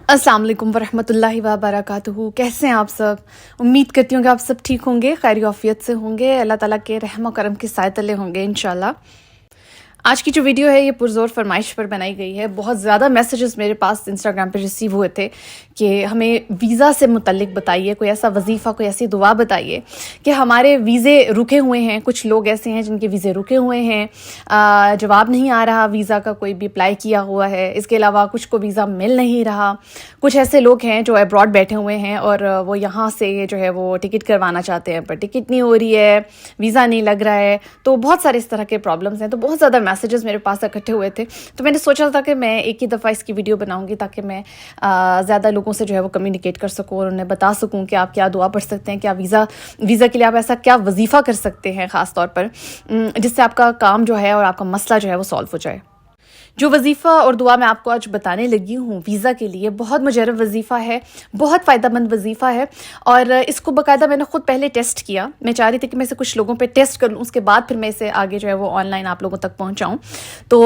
अस्सलाम वालेकुम वरहमतुल्लाहि वबरकातुहू। कैसे हैं आप सब? उम्मीद करती हूँ कि आप सब ठीक होंगे, खैर आफियत से होंगे, अल्लाह ताला के रहम और करम के साए तले होंगे इंशाल्लाह। आज की जो वीडियो है ये पुरज़ोर फरमाइश पर बनाई गई है। बहुत ज़्यादा मैसेजेस मेरे पास इंस्टाग्राम पे रिसीव हुए थे कि हमें वीज़ा से मुतल्लिक बताइए, कोई ऐसा वजीफ़ा, कोई ऐसी दुआ बताइए कि हमारे वीज़े रुके हुए हैं। कुछ लोग ऐसे हैं जिनके वीज़े रुके हुए हैं, जवाब नहीं आ रहा वीज़ा का, कोई भी अप्लाई किया हुआ है। इसके अलावा कुछ को वीज़ा मिल नहीं रहा। कुछ ऐसे लोग हैं जो अब्रॉड बैठे हुए हैं और वो यहाँ से जो है वो टिकट करवाना चाहते हैं पर टिकट नहीं हो रही है, वीज़ा नहीं लग रहा है। तो बहुत सारे इस तरह के प्रॉब्लम्स हैं। तो बहुत ज़्यादा मैसेजेस मेरे पास इकट्ठे हुए थे, तो मैंने सोचा था कि मैं एक ही दफ़ा इसकी वीडियो बनाऊंगी ताकि मैं ज़्यादा लोगों से जो है वो कम्युनिकेट कर सकूं और उन्हें बता सकूं कि आप क्या दुआ पढ़ सकते हैं, क्या वीज़ा के लिए आप ऐसा क्या वजीफ़ा कर सकते हैं ख़ास तौर पर, जिससे आपका काम जो है और आपका मसला जो है वो सॉल्व हो जाए। जो वजीफ़ा और दुआ मैं आपको आज बताने लगी हूँ वीज़ा के लिए, बहुत मुजरब वजीफ़ा है, बहुत फ़ायदेमंद वजीफ़ा है और इसको बाकायदा मैंने ख़ुद पहले टेस्ट किया। मैं चाह रही थी कि मैं इसे कुछ लोगों पे टेस्ट कर लूँ, उसके बाद फिर मैं इसे आगे जो है वो ऑनलाइन आप लोगों तक पहुँचाऊँ। तो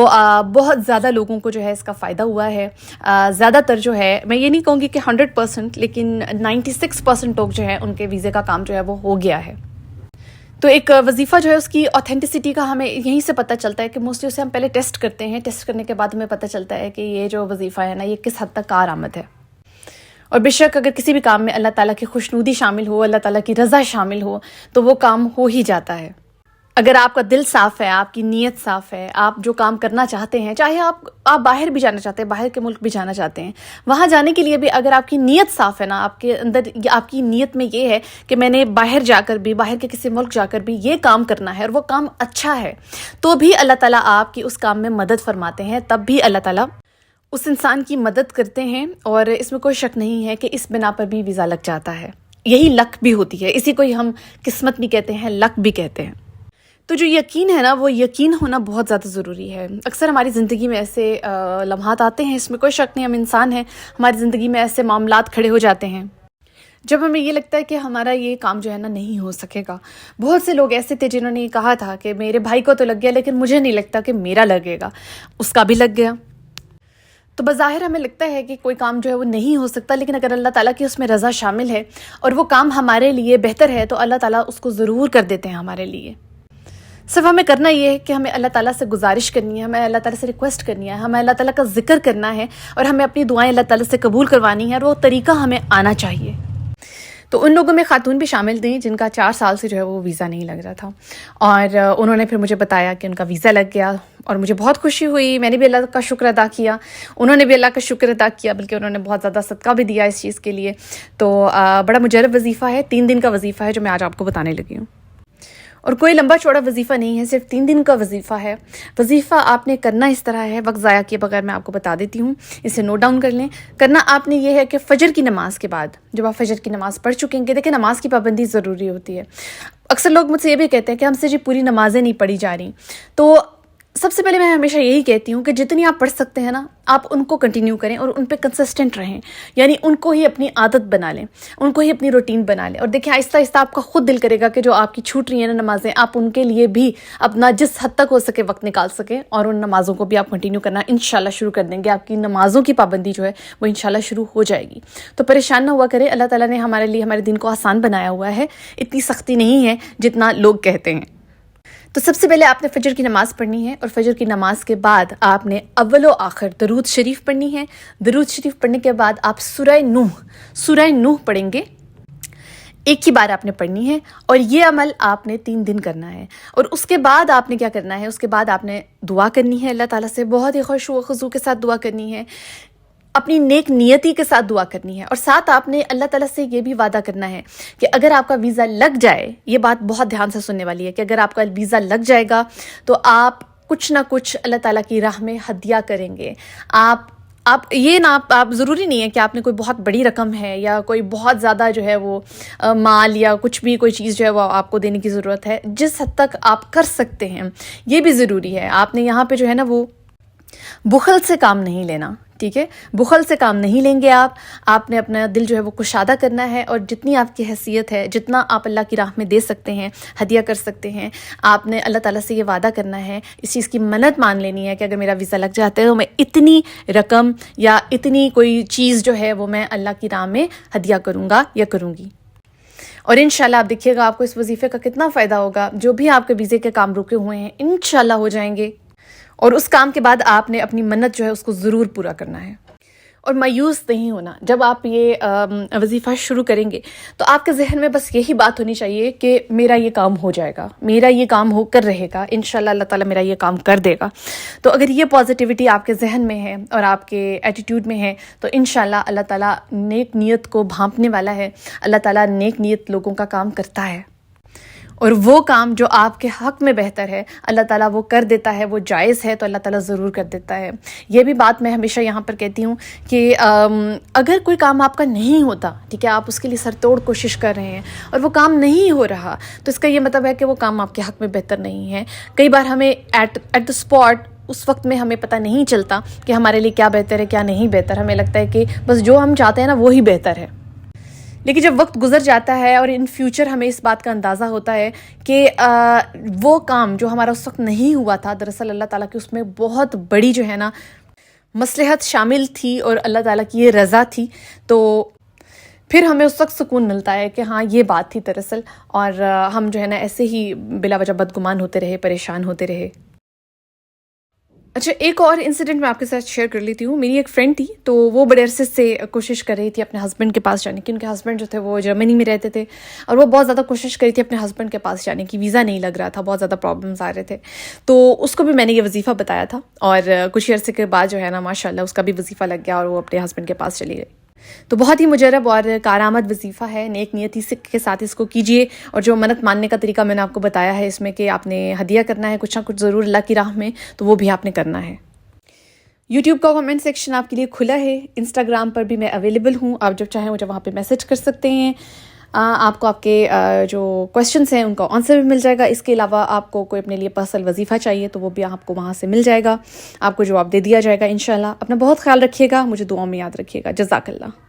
बहुत ज़्यादा लोगों को जो है इसका फ़ायदा हुआ है। ज़्यादातर जो है, मैं ये नहीं कहूँगी कि 100%, लेकिन 96% लोग जो है उनके वीज़े का काम जो है वो हो गया है। तो एक वजीफ़ा जो है उसकी ऑथेंटिसिटी का हमें यहीं से पता चलता है कि मोस्टली उसे हम पहले टेस्ट करते हैं। टेस्ट करने के बाद हमें पता चलता है कि ये जो वजीफ़ा है ना, ये किस हद तक कारआमद है। और बेशक अगर किसी भी काम में अल्लाह ताला की खुशनुदी शामिल हो, अल्लाह ताला की रज़ा शामिल हो, तो वो काम हो ही जाता है। अगर आपका दिल साफ़ है, आपकी नीयत साफ़ है, आप जो काम करना चाहते हैं, चाहे आप बाहर भी जाना चाहते हैं, बाहर के मुल्क भी जाना चाहते हैं, वहाँ जाने के लिए भी अगर आपकी नीयत साफ़ है ना, आपके अंदर आपकी नीयत में ये है कि मैंने बाहर जाकर भी, बाहर के किसी मुल्क जाकर भी ये काम करना है और वो काम अच्छा है, तो भी अल्लाह ताला आपकी उस काम में मदद फरमाते हैं। तब भी अल्लाह ताला उस इंसान की मदद करते हैं और इसमें कोई शक नहीं है कि इस बिना पर भी वीज़ा लग जाता है। यही लक भी होती है, इसी को ही हम किस्मत भी कहते हैं, लक भी कहते हैं। तो जो यकीन है ना, वो यकीन होना बहुत ज़्यादा ज़रूरी है। अक्सर हमारी ज़िंदगी में ऐसे लम्हात आते हैं, इसमें कोई शक नहीं, हम इंसान हैं, हमारी ज़िंदगी में ऐसे मामलात खड़े हो जाते हैं जब हमें ये लगता है कि हमारा ये काम जो है ना नहीं हो सकेगा। बहुत से लोग ऐसे थे जिन्होंने ये कहा था कि मेरे भाई को तो लग गया लेकिन मुझे नहीं लगता कि मेरा लगेगा, उसका भी लग गया। तो बज़ाहिर हमें लगता है कि कोई काम जो है वो नहीं हो सकता, लेकिन अगर अल्लाह ताला की उसमें रज़ा शामिल है और वो काम हमारे लिए बेहतर है तो अल्लाह ताला उसको ज़रूर कर देते हैं हमारे लिए। सिर्फ हमें करना ये है कि हमें अल्लाह ताला से गुजारिश करनी है, हमें अल्लाह ताला से रिक्वेस्ट करनी है, हमें अल्लाह ताला का जिक्र करना है और हमें अपनी दुआएं अल्लाह ताला से कबूल करवानी है और वो तरीका हमें आना चाहिए। तो उन लोगों में खातून भी शामिल थी जिनका 4 साल से जो है वो वीज़ा नहीं लग रहा था और उन्होंने फिर मुझे बताया कि उनका वीज़ा लग गया और मुझे बहुत खुशी हुई। मैंने भी अल्लाह का शुक्र अदा किया, उन्होंने भी अल्लाह का शुक्र अदा किया, बल्कि उन्होंने बहुत ज़्यादा सदका भी दिया इस चीज़ के लिए। तो बड़ा मुजरब वजीफ़ा है, 3 दिन का वजीफ़ा है जो मैं आज आपको बताने लगी हूँ और कोई लंबा चौड़ा वजीफ़ा नहीं है, सिर्फ 3 दिन का वजीफ़ा है। वजीफ़ा आपने करना इस तरह है, वक्त ज़ाया किए बगैर मैं आपको बता देती हूँ, इसे नोट डाउन कर लें। करना आपने ये है कि फ़जर की नमाज़ के बाद, जब आप फ़जर की नमाज़ पढ़ चुकेंगे, देखिए नमाज की पाबंदी ज़रूरी होती है। अक्सर लोग मुझसे ये भी कहते हैं कि हमसे जी पूरी नमाज़ें नहीं पढ़ी जा रही। तो सबसे पहले मैं हमेशा यही कहती हूँ कि जितनी आप पढ़ सकते हैं ना, आप उनको कंटिन्यू करें और उन पे कंसिस्टेंट रहें, यानी उनको ही अपनी आदत बना लें, उनको ही अपनी रूटीन बना लें। और देखिए आहिस्ता आहिस्ता आपका खुद दिल करेगा कि जो आपकी छूट रही है ना नमाज़ें, आप उनके लिए भी अपना जिस हद तक हो सके वक्त निकाल सकें और उन नमाज़ों को भी आप कंटिन्यू करना इंशाल्लाह शुरू कर देंगे। आपकी नमाज़ों की पाबंदी जो है वो इंशाल्लाह शुरू हो जाएगी। तो परेशान ना हुआ करें, अल्लाह ताला ने हमारे लिए हमारे दिन को आसान बनाया हुआ है, इतनी सख्ती नहीं है जितना लोग कहते हैं। तो सबसे पहले आपने फ़जर की नमाज़ पढ़नी है और फ़जर की नमाज़ के बाद आपने अव्वल व आखिर दरूद शरीफ पढ़नी है। दरूद शरीफ पढ़ने के बाद आप सूरह नूह पढ़ेंगे, एक ही बार आपने पढ़नी है और ये अमल आपने 3 दिन करना है। और उसके बाद आपने क्या करना है, उसके बाद आपने दुआ करनी है अल्लाह ताला से, बहुत ही खुशू खुजू के साथ दुआ करनी है, अपनी नेक नियति के साथ दुआ करनी है। और साथ आपने अल्लाह ताला से ये भी वादा करना है कि अगर आपका वीज़ा लग जाए, ये बात बहुत ध्यान से सुनने वाली है, कि अगर आपका वीज़ा लग जाएगा तो आप कुछ ना कुछ अल्लाह ताला की राह में हदिया करेंगे। आप ये ना, आप ज़रूरी नहीं है कि आपने कोई बहुत बड़ी रकम है या कोई बहुत ज़्यादा जो है वो माल या कुछ भी कोई चीज़ जो है वो आपको देने की ज़रूरत है। जिस हद तक आप कर सकते हैं ये भी ज़रूरी है। आपने यहाँ पे जो है ना वो बुखल से काम नहीं लेना, ٹھیک ہے، بخل سے کام نہیں لیں گے آپ نے اپنا دل جو ہے وہ کشادہ کرنا ہے، اور جتنی آپ کی حیثیت ہے، جتنا آپ اللہ کی راہ میں دے سکتے ہیں، ہدیہ کر سکتے ہیں، آپ نے اللہ تعالیٰ سے یہ وعدہ کرنا ہے، اس چیز کی منت مان لینی ہے کہ اگر میرا ویزا لگ جاتا ہے تو میں اتنی رقم یا اتنی کوئی چیز جو ہے وہ میں اللہ کی راہ میں ہدیہ کروں گا یا کروں گی۔ اور انشاءاللہ آپ دیکھیے گا آپ کو اس وظیفے کا کتنا فائدہ ہوگا، جو بھی آپ کے ویزے کے کام رکے ہوئے ہیں انشاءاللہ ہو جائیں گے، اور اس کام کے بعد آپ نے اپنی منت جو ہے اس کو ضرور پورا کرنا ہے۔ اور مایوس نہیں ہونا، جب آپ یہ وظیفہ شروع کریں گے تو آپ کے ذہن میں بس یہی بات ہونی چاہیے کہ میرا یہ کام ہو جائے گا، میرا یہ کام ہو کر رہے گا، انشاءاللہ اللہ تعالیٰ میرا یہ کام کر دے گا۔ تو اگر یہ پازیٹیوٹی آپ کے ذہن میں ہے اور آپ کے ایٹیٹیوڈ میں ہے تو انشاءاللہ اللہ تعالیٰ نیک نیت کو بھانپنے والا ہے، اللہ تعالیٰ نیک نیت لوگوں کا کام کرتا ہے، اور وہ کام جو آپ کے حق میں بہتر ہے اللہ تعالیٰ وہ کر دیتا ہے، وہ جائز ہے تو اللہ تعالیٰ ضرور کر دیتا ہے۔ یہ بھی بات میں ہمیشہ یہاں پر کہتی ہوں کہ اگر کوئی کام آپ کا نہیں ہوتا، ٹھیک ہے، آپ اس کے لیے سر توڑ کوشش کر رہے ہیں اور وہ کام نہیں ہو رہا، تو اس کا یہ مطلب ہے کہ وہ کام آپ کے حق میں بہتر نہیں ہے۔ کئی بار ہمیں ایٹ دا اسپاٹ، اس وقت میں ہمیں پتہ نہیں چلتا کہ ہمارے لیے کیا بہتر ہے کیا نہیں بہتر، ہمیں لگتا ہے کہ بس جو ہم چاہتے ہیں نا وہی بہتر ہے، لیکن جب وقت گزر جاتا ہے اور ان فیوچر ہمیں اس بات کا اندازہ ہوتا ہے کہ وہ کام جو ہمارا اس وقت نہیں ہوا تھا دراصل اللہ تعالیٰ کی اس میں بہت بڑی جو ہے نا مصلحت شامل تھی اور اللہ تعالیٰ کی یہ رضا تھی، تو پھر ہمیں اس وقت سکون ملتا ہے کہ ہاں یہ بات تھی دراصل، اور ہم جو ہے نا ایسے ہی بلا وجہ بدگمان ہوتے رہے، پریشان ہوتے رہے۔ اچھا، ایک اور انسیڈنٹ میں آپ کے ساتھ شیئر کر لیتی ہوں۔ میری ایک فرینڈ تھی، تو وہ بڑے عرصے سے کوشش کر رہی تھی اپنے ہسبینڈ کے پاس جانے کی، ان کے ہسبینڈ جو تھے وہ جرمنی میں رہتے تھے، اور وہ بہت زیادہ کوشش کری تھی اپنے ہسبینڈ کے پاس جانے کی، ویزا نہیں لگ رہا تھا، بہت زیادہ پرابلمس آ رہے تھے، تو اس کو بھی میں نے یہ وظیفہ بتایا تھا، اور کچھ عرصے کے بعد جو ہے نا ماشاءاللہ اس کا بھی وظیفہ لگ گیا اور وہ اپنے ہسبینڈ کے پاس چلی گئی۔ تو بہت ہی مجرب اور کارآمد وظیفہ ہے، نیک نیتی کے ساتھ اس کو کیجیے، اور جو منت ماننے کا طریقہ میں نے آپ کو بتایا ہے اس میں کہ آپ نے ہدیہ کرنا ہے کچھ نہ کچھ ضرور اللہ کی راہ میں، تو وہ بھی آپ نے کرنا ہے۔ یوٹیوب کا کمنٹ سیکشن آپ کے لیے کھلا ہے، انسٹاگرام پر بھی میں اویلیبل ہوں، آپ جب چاہیں مجھے وہاں پہ میسج کر سکتے ہیں، آپ کو آپ کے جو کویشچنس ہیں ان کا آنسر بھی مل جائے گا۔ اس کے علاوہ آپ کو کوئی اپنے لیے پرسنل وظیفہ چاہیے تو وہ بھی آپ کو وہاں سے مل جائے گا، آپ کو جواب دے دیا جائے گا انشاءاللہ۔ اپنا بہت خیال رکھیے گا، مجھے دعاؤں میں یاد رکھیے گا۔ جزاک اللہ۔